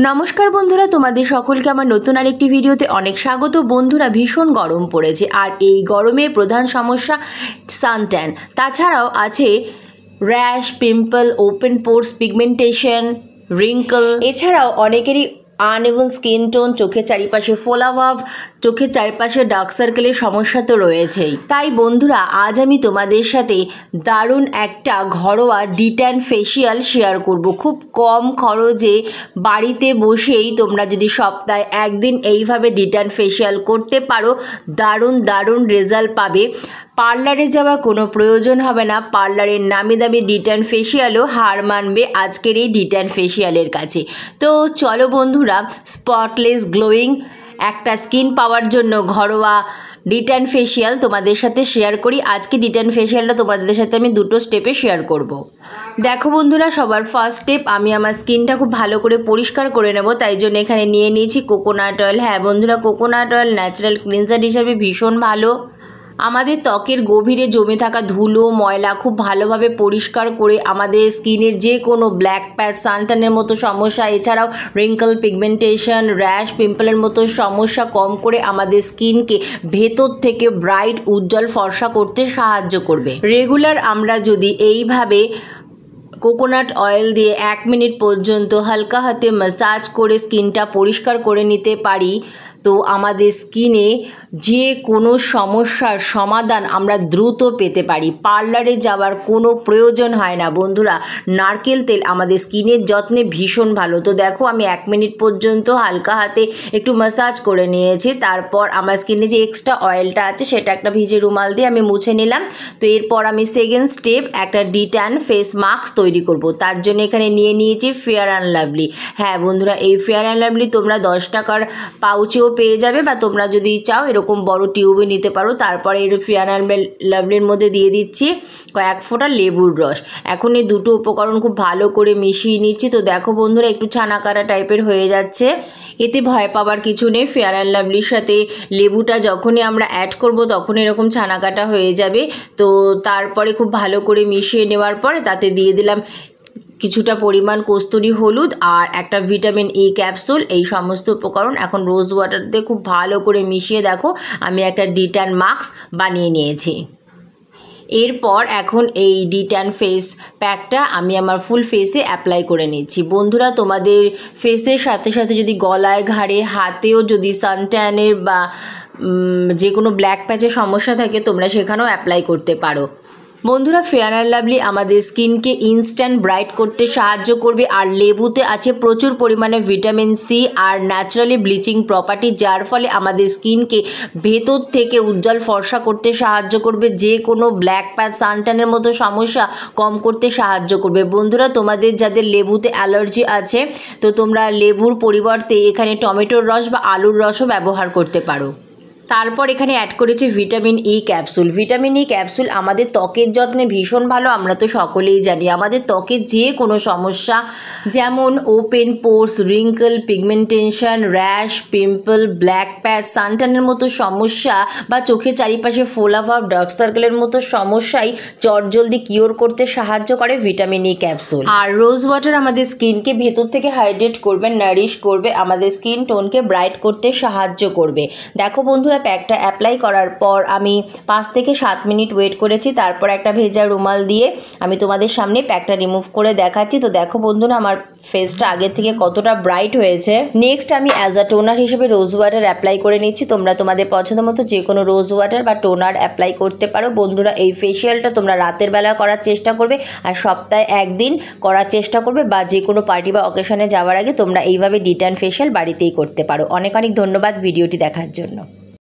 নমস্কার বন্ধুরা, তোমাদের সকলকে আমার নতুন আরেকটি ভিডিওতে অনেক স্বাগত। বন্ধুরা, ভীষণ গরম পড়েছে আর এই গরমের প্রধান সমস্যা সানট্যান। তাছাড়াও আছে র্যাশ, পিম্পল, ওপেন পোর্স, পিগমেন্টেশন, রিঙ্কল। এছাড়াও অনেকেরই আনইভেন স্কিন টোন, চোখের চারিপাশে ফোলা ভাব, চোখের চারপাশে ডার্ক সার্কেলের সমস্যা তো রয়েছেই। তাই বন্ধুরা, আজ আমি তোমাদের সাথে দারুণ একটা ঘরোয়া ডিট্যান ফেসিয়াল শেয়ার করব। খুব কম খরচে বাড়িতে বসেই তোমরা যদি সপ্তাহে একদিন এইভাবে ডিট্যান ফেসিয়াল করতে পারো, দারুণ রেজাল্ট পাবে। পার্লারে যাওয়া কোনো প্রয়োজন হবে না। পার্লারের নামি দামি ডিট্যান ফেসিয়ালও হার মানবে আজকের এই ডিট্যান ফেসিয়ালের কাছে। তো চলো বন্ধুরা, স্পটলেস গ্লোয়িং একটা স্কিন পাওয়ার জন্য ঘরোয়া ডিট্যান ফেসিয়াল তোমাদের সাথে শেয়ার করি। আজকে ডিট্যান ফেসিয়ালটা তোমাদের সাথে আমি দুটো স্টেপে শেয়ার করব। দেখো বন্ধুরা, সবার ফার্স্ট স্টেপ, আমি আমার স্কিনটা খুব ভালো করে পরিষ্কার করে নেব। তাই জন্য এখানে নিয়ে নিয়েছি কোকোনাট অয়েল। হ্যাঁ বন্ধুরা, কোকোনাট অয়েল ন্যাচারাল ক্লিনজার হিসাবে ভীষণ ভালো। আমাদের ত্বকের গভীরে জমে থাকা ধুলো ময়লা খুব ভালোভাবে পরিষ্কার করে আমাদের স্কিনের যে কোনো ব্ল্যাক প্যাচ, সানট্যানের মতো সমস্যা, এছাড়াও রিঙ্কল, পিগমেন্টেশন, র্যাশ, পিম্পলের মতো সমস্যা কম করে আমাদের স্কিনকে ভেতর থেকে ব্রাইট, উজ্জ্বল, ফর্সা করতে সাহায্য করবে। রেগুলার আমরা যদি এইভাবে কোকোনাট অয়েল দিয়ে 1 মিনিট পর্যন্ত হালকা হাতে ম্যাসাজ করে স্কিনটা পরিষ্কার করে নিতে পারি, তো আমাদের স্কিনে যে কোনো সমস্যার সমাধান আমরা দ্রুত পেতে পারি। পার্লারে যাওয়ার কোনো প্রয়োজন হয় না বন্ধুরা। নারকেল তেল আমাদের স্কিনের যত্নে ভীষণ ভালো। তো দেখো, আমি 1 মিনিট পর্যন্ত হালকা হাতে একটু ম্যাসাজ করে নিয়েছি। তারপর আমার স্কিনে যে এক্সট্রা অয়েলটা আছে সেটা একটা ভিজে রুমাল দিয়ে আমি মুছে নিলাম। তো এরপর আমি সেকেন্ড স্টেপ একটা ডিট্যান ফেস মাস্ক তৈরি করব। তার জন্য এখানে নিয়ে নিয়েছি ফেয়ার অ্যান্ড লাভলি। হ্যাঁ বন্ধুরা, এই ফেয়ার অ্যান্ড লাভলি তোমরা 10 টাকার পাউচেও পেয়ে যাবে, বা তোমরা যদি চাও এরকম বড় টিউবে নিতে পারো। তারপরে এর ফেয়ার অ্যান্ড লাভলির মধ্যে দিয়ে দিচ্ছি কয়েক ফোঁটা লেবুর রস। এখন এই দুটো উপকরণ খুব ভালো করে মিশিয়ে নিচ্ছি। তো দেখো বন্ধুরা, একটু ছানা কাটা টাইপের হয়ে যাচ্ছে। এতে ভয় পাওয়ার কিছু নেই। ফেয়ার অ্যান্ড লাভলির সাথে লেবুটা যখনই আমরা অ্যাড করব তখন এরকম ছানা কাটা হয়ে যাবে। তো তারপরে খুব ভালো করে মিশিয়ে নেওয়ার পরে তাতে দিয়ে দিলাম কিছুটা পরিমাণ কস্তুরি হলুদ আর একটা ভিটামিন ই ক্যাপসুল। এই সমস্ত উপকরণ এখন রোজ ওয়াটার দিয়ে খুব ভালো করে মিশিয়ে দেখো আমি একটা ডিট্যান মাস্ক বানিয়ে নিয়েছি। এরপর এখন এই ডিট্যান ফেস প্যাকটা আমি আমার ফুল ফেসে অ্যাপ্লাই করে নিচ্ছি। বন্ধুরা, তোমাদের ফেসের সাথে সাথে যদি গলায়, ঘাড়ে, হাতেও যদি সানট্যানের বা যে কোনো ব্ল্যাক প্যাচের সমস্যা থাকে তোমরা সেখানেও অ্যাপ্লাই করতে পারো। বন্ধুরা, ফেয়ার অ্যান্ড লাভলি আমাদের স্কিনকে ইনস্ট্যান্ট ব্রাইট করতে সাহায্য করবে। আর লেবুতে আছে প্রচুর পরিমাণে ভিটামিন সি আর ন্যাচারালি ব্লিচিং প্রপার্টি, যার ফলে আমাদের স্কিনকে ভেতর থেকে উজ্জ্বল ফর্সা করতে সাহায্য করবে। যে কোনো ব্ল্যাক প্যাচ, সানট্যানের মতো সমস্যা কম করতে সাহায্য করবে। বন্ধুরা, তোমাদের যাদের লেবুতে অ্যালার্জি আছে তো তোমরা লেবুর পরিবর্তে এখানে টমেটোর রস বা আলুর রসও ব্যবহার করতে পারো। তারপর এখানে অ্যাড করেছি vitamin E capsule. Vitamin E capsule আমাদের ত্বকের যত্নে ভীষণ ভালো। আমরা তো সকলেই জানি আমাদের ত্বকের যে কোনো সমস্যা, যেমন open pores, wrinkle, pigmentation, rash, pimple, black patch, সানট্যানের মতো সমস্যা বা চোখের চারিপাশে ফোলা ভাব, ডার্ক সার্কেলের মতো সমস্যাই চটজলদি কিওর করতে সাহায্য করে ভিটামিন ই ক্যাপসুল। আর রোজ ওয়াটার আমাদের স্কিনকে ভেতর থেকে হাইড্রেট করবে, নারিশ করবে, আমাদের স্কিন টোনকে ব্রাইট করতে সাহায্য করবে। দেখো বন্ধুরা, প্যাকটা অ্যাপ্লাই করার পর আমি 5 থেকে 7 মিনিট ওয়েট করেছি। তারপর একটা ভেজা রুমাল দিয়ে আমি তোমাদের সামনে প্যাকটা রিমুভ করে দেখাচ্ছি। তো দেখো বন্ধুরা, আমার ফেসটা আগের থেকে কতটা ব্রাইট হয়েছে। নেক্সট আমি অ্যাজ আ টোনার হিসেবে রোজ ওয়াটার অ্যাপ্লাই করে নিচ্ছি। তোমরা তোমাদের পছন্দ মতো যে কোনো রোজ ওয়াটার বা টোনার অ্যাপ্লাই করতে পারো। বন্ধুরা, এই ফেসিয়ালটা তোমরা রাতের বেলা করার চেষ্টা করবে আর সপ্তাহে একদিন করার চেষ্টা করবে, বা যে কোনো পার্টি বা অকেশনে যাওয়ার আগে তোমরা এইভাবে ডিট্যান ফেসিয়াল বাড়িতেই করতে পারো। অনেক ধন্যবাদ ভিডিওটি দেখার জন্য।